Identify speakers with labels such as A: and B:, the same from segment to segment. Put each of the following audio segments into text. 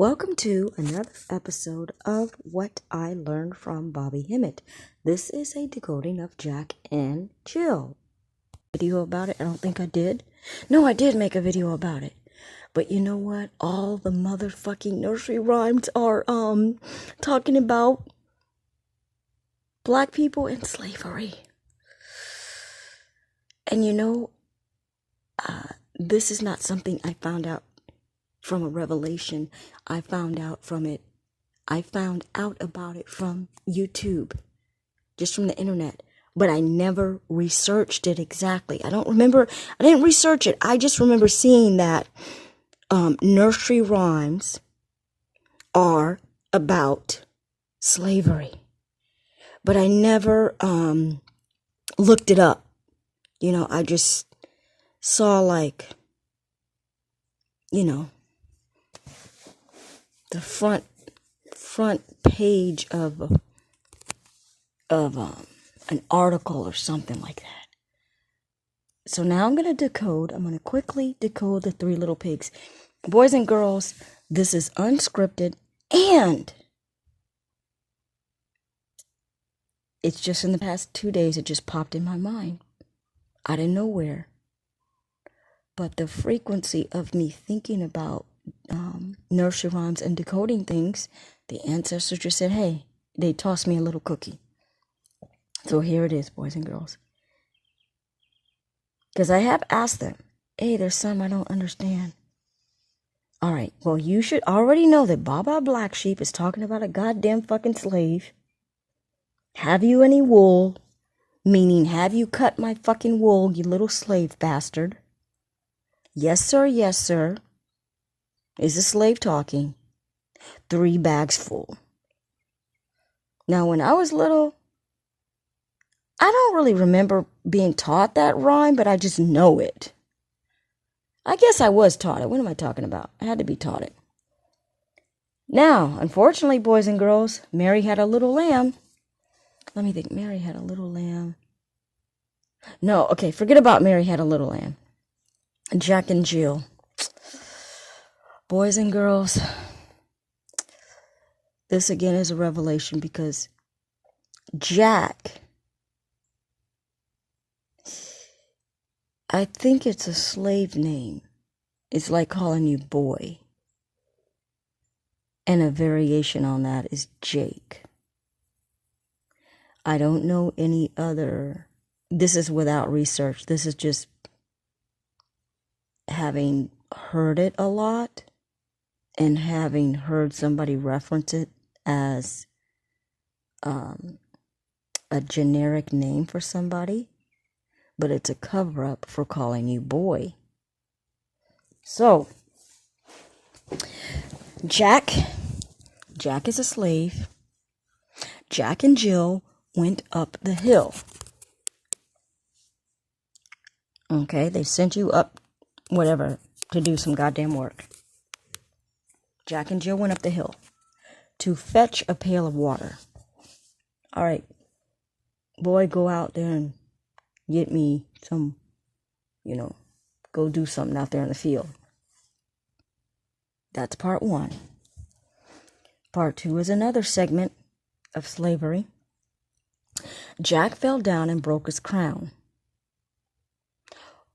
A: Welcome to another episode of What I Learned from Bobby Hemmit. This is a decoding of Jack and Jill. Video about it? I don't think I did. No, I did make a video about it. But you know what? All the motherfucking nursery rhymes are talking about black people and slavery. And you know, this is not something I found out from a revelation. I found out about it from YouTube, just from the internet, but I never researched it exactly. I didn't research it. I just remember seeing that nursery rhymes are about slavery, but I never looked it up. You know, I just saw the front page of an article or something like that. So now I'm going to quickly decode the Three Little Pigs. Boys and girls, this is unscripted, and it's just in the past 2 days, it just popped in my mind out of nowhere. But the frequency of me thinking about nursery rhymes and decoding things, the ancestors just said, hey, they tossed me a little cookie. So here it is, boys and girls. Because I have asked them, hey, there's some I don't understand. All right, well, you should already know that Baba Black Sheep is talking about a goddamn fucking slave. Have you any wool? Meaning, have you cut my fucking wool, you little slave bastard? Yes, sir, yes, sir. Is the slave talking? 3 bags full. Now, when I was little, I don't really remember being taught that rhyme, but I just know it. I guess I was taught it. What am I talking about? I had to be taught it. Now, unfortunately, boys and girls, Mary had a little lamb. Let me think. Mary had a little lamb. No, okay, forget about Mary had a little lamb. Jack and Jill. Boys and girls, this again is a revelation because Jack, I think it's a slave name. It's like calling you boy. And a variation on that is Jake. I don't know any other. This is without research. This is just having heard it a lot and having heard somebody reference it as a generic name for somebody, but it's a cover-up for calling you boy. So, Jack is a slave. Jack and Jill went up the hill. Okay, they sent you up, whatever, to do some goddamn work. Jack and Jill went up the hill to fetch a pail of water. All right, boy, go out there and get me some, go do something out there in the field. That's part 1. Part 2 is another segment of slavery. Jack fell down and broke his crown.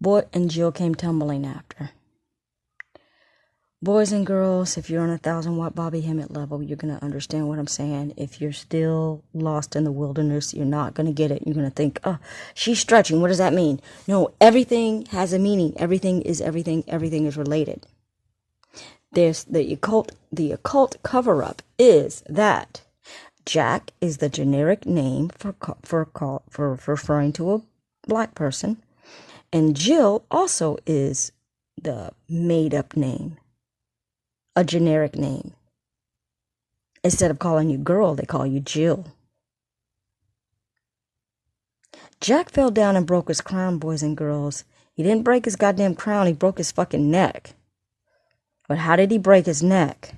A: Boy and Jill came tumbling after. Boys and girls, if you're on 1,000-watt Bobby Hemmit level, you're going to understand what I'm saying. If you're still lost in the wilderness, you're not going to get it. You're going to think, oh, she's stretching. What does that mean? No, everything has a meaning. Everything is everything. Everything is related. There's the occult cover-up is that Jack is the generic name for referring to a black person. And Jill also is the made-up name, a generic name. Instead of calling you girl, they call you Jill. Jack fell down and broke his crown, boys and girls. He didn't break his goddamn crown, he broke his fucking neck. But how did he break his neck?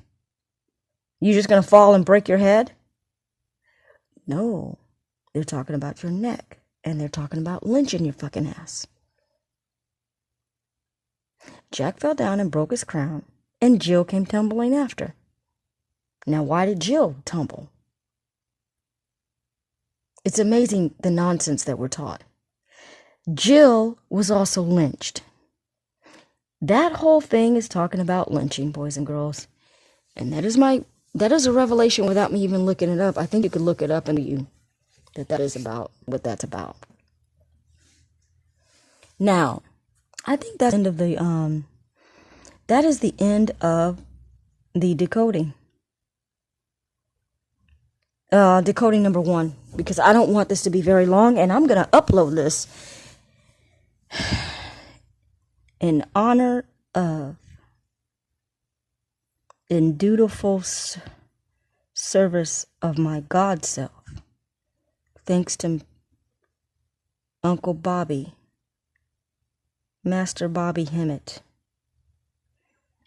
A: You just gonna fall and break your head? No, they're talking about your neck, and they're talking about lynching your fucking ass. Jack fell down and broke his crown, and Jill came tumbling after. Now, why did Jill tumble? It's amazing the nonsense that we're taught. Jill was also lynched. That whole thing is talking about lynching, boys and girls. And that is a revelation without me even looking it up. I think you could look it up and you that is about what that's about. Now, I think that's the end of the that is the end of the decoding. Decoding number 1, because I don't want this to be very long, and I'm going to upload this in honor of in dutiful service of my God self. Thanks to Uncle Boby, Master Boby Hemmit.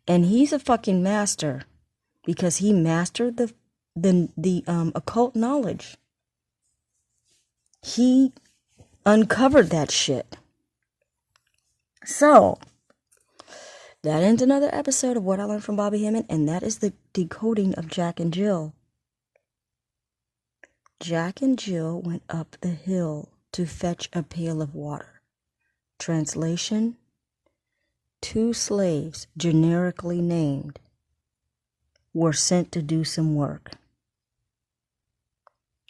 A: And he's a fucking master because he mastered the occult knowledge. He uncovered that shit. So, that ends another episode of What I Learned from Boby Hemmit, and that is the decoding of Jack and Jill. Jack and Jill went up the hill to fetch a pail of water. Translation: 2 slaves, generically named, were sent to do some work.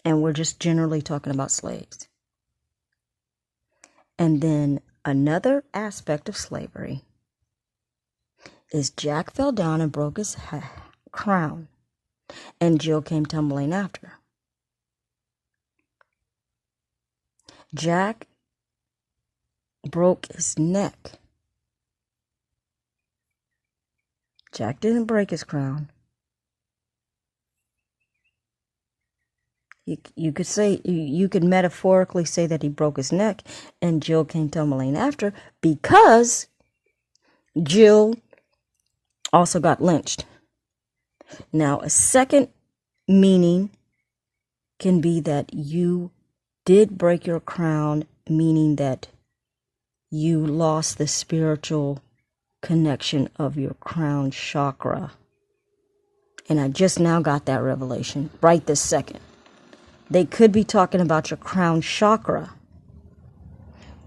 A: And we're just generally talking about slaves. And then another aspect of slavery is Jack fell down and broke his crown, and Jill came tumbling after. Jack broke his neck. Jack didn't break his crown. You could say, you could metaphorically say that he broke his neck and Jill came tumbling after, because Jill also got lynched. Now, a second meaning can be that you did break your crown, meaning that you lost the spiritual connection of your crown chakra. And I just now got that revelation right this second. They could be talking about your crown chakra,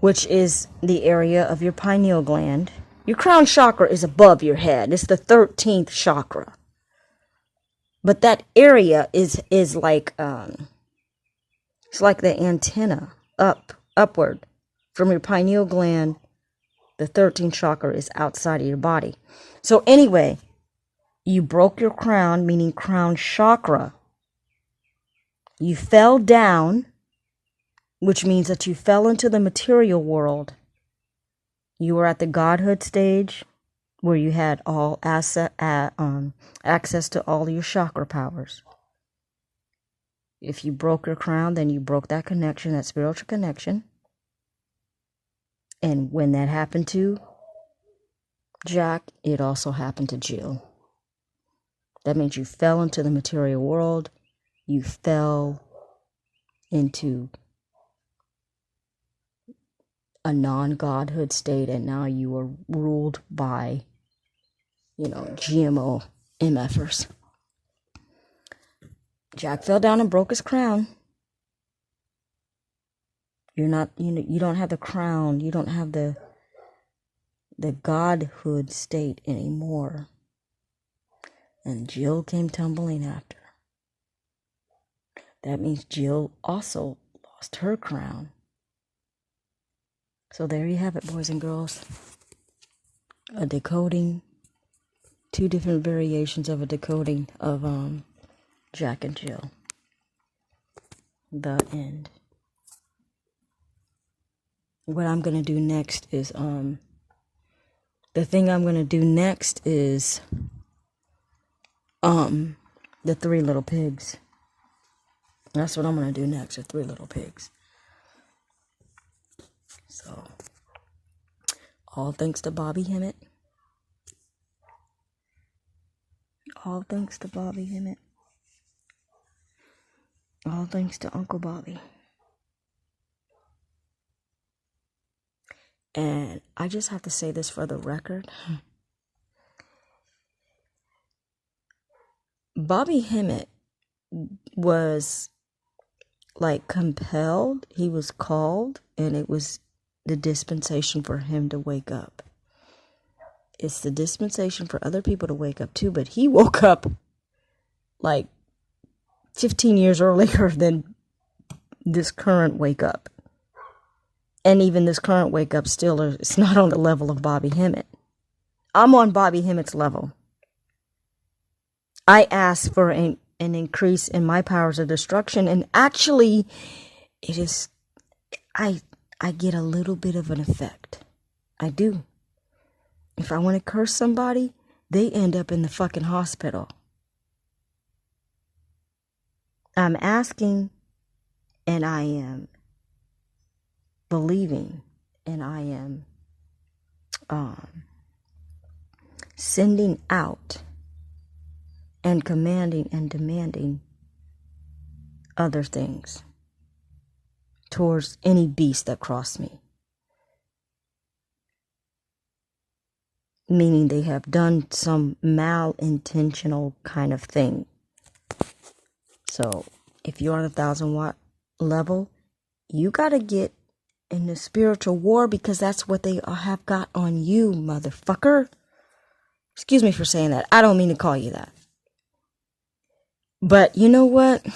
A: which is the area of your pineal gland. Your crown chakra is above your head. It's the 13th chakra. But that area is like it's like the antenna upward from your pineal gland. The 13th chakra is outside of your body. So anyway, you broke your crown, meaning crown chakra. You fell down, which means that you fell into the material world. You were at the godhood stage where you had all access to all your chakra powers. If you broke your crown, then you broke that connection, that spiritual connection. And when that happened to Jack, it also happened to Jill. That means you fell into the material world. You fell into a non-godhood state, and now you are ruled by, GMO MFers. Jack fell down and broke his crown. You're not, you don't have the crown. You don't have the godhood state anymore. And Jill came tumbling after. That means Jill also lost her crown. So there you have it, boys and girls. A decoding, 2 different variations of a decoding of Jack and Jill. The end. What I'm going to do next is the 3 little pigs. That's what I'm going to do next, the 3 little pigs. So, all thanks to Boby Hemmit. All thanks to Boby Hemmit. All thanks to Uncle Boby. And I just have to say this for the record. Bobby Hemmit was like compelled. He was called, and it was the dispensation for him to wake up. It's the dispensation for other people to wake up too, but he woke up like 15 years earlier than this current wake up. And even this current wake up still it's not on the level of Bobby Hemmit. I'm on Bobby Hemmitt's level. I asked for an increase in my powers of destruction, and actually it is I get a little bit of an effect. I do. If I want to curse somebody, they end up in the fucking hospital. I'm asking, and I am believing, and I am sending out and commanding and demanding other things towards any beast that crossed me. Meaning they have done some malintentional kind of thing. So if you're on a 1,000-watt level, you got to get in the spiritual war, because that's what they have got on you, motherfucker. Excuse me for saying that. I don't mean to call you that. But you know what?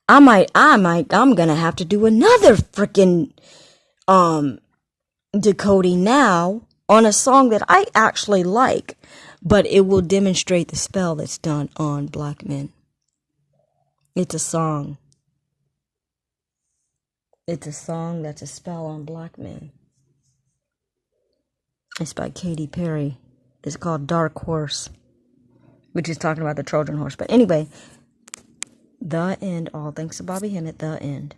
A: I'm gonna have to do another freaking decoding now on a song that I actually like, but it will demonstrate the spell that's done on black men. It's a song. It's a song that's a spell on black men. It's by Katy Perry. It's called Dark Horse, which is talking about the Trojan horse. But anyway, the end. All thanks to Bobby Hemmit. The end.